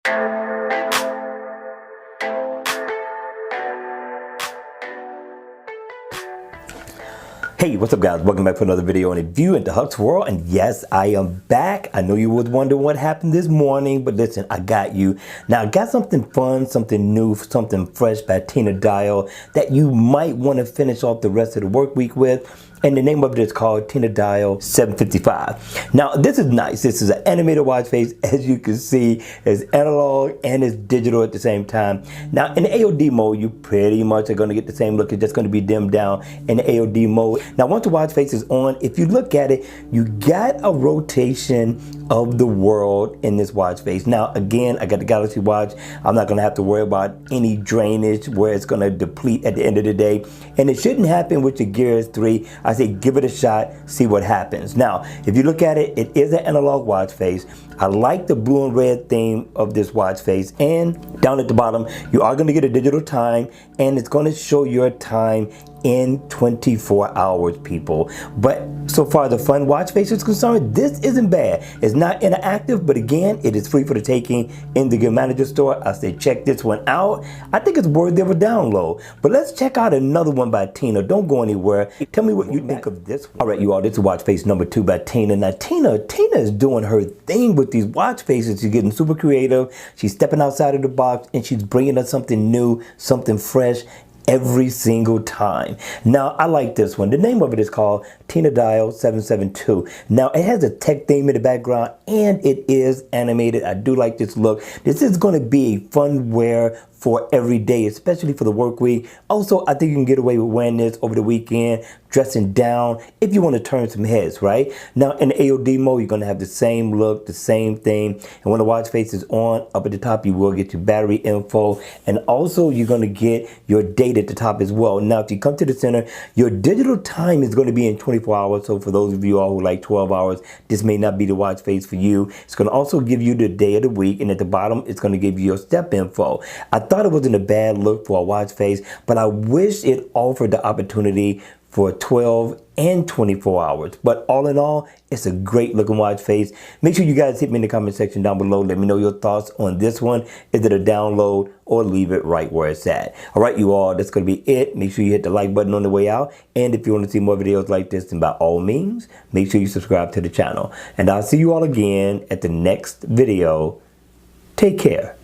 Hey, what's up guys? Welcome back for another video on a view into Huck's World. And yes, I am back. I know you was wondering what happened this morning, but listen, I got you. Now I got something fun, something new, something fresh by Tina Dial that you might want to finish off the rest of the work week with. And the name of it is called Tina Dial 755. Now this is nice. This is an animated watch face. As you can see, it's analog and it's digital at the same time. Now in the AOD mode, you pretty much are going to get the same look. It's just going to be dimmed down in the AOD mode. Now once the watch face is on, if you look at it, you got a rotation of the world in this watch face. Now again, I got the Galaxy watch. I'm not going to have to worry about any drainage where it's going to deplete at the end of the day. And it shouldn't happen with your Gears 3. I say give it a shot, see what happens. Now, if you look at it, it is an analog watch face. I like the blue and red theme of this watch face. And down at the bottom, you are going to get a digital time, and it's going to show your time in 24 hours, people. But so far the fun watch face is concerned, this isn't bad. It's not interactive, but again, it is free for the taking in the Gear Manager store. I say check this one out. I think it's worthy of a download. But let's check out another one by Tina. Don't go anywhere. Tell me what you think of this one. All right, you all, this is watch face number 2 by Tina. Now Tina is doing her thing with these watch faces. She's getting super creative. She's stepping outside of the box, and she's bringing us something new, something fresh every single time. Now I like this one. The name of it is called Tina Dial 772. Now it has a tech theme in the background and it is animated. I do like this look. This is going to be a fun wear for every day, especially for the work week. Also, I think you can get away with wearing this over the weekend, dressing down, if you want to turn some heads, right? Now, in the AOD mode, you're going to have the same look, the same thing. And when the watch face is on, up at the top, you will get your battery info. And also, you're going to get your date at the top as well. Now, if you come to the center, your digital time is going to be in 24 hours. So for those of you all who like 12 hours, this may not be the watch face for you. It's going to also give you the day of the week. And at the bottom, it's going to give you your step info. I thought it wasn't a bad look for a watch face, but I wish it offered the opportunity for 12 and 24 hours. But all in all, it's a great looking watch face. Make sure you guys hit me in the comment section down below. Let me know your thoughts on this one. Is it a download or leave it right where it's at? All right, you all, that's going to be it. Make sure you hit the like button on the way out. And if you want to see more videos like this, then by all means, make sure you subscribe to the channel. And I'll see you all again at the next video. Take care.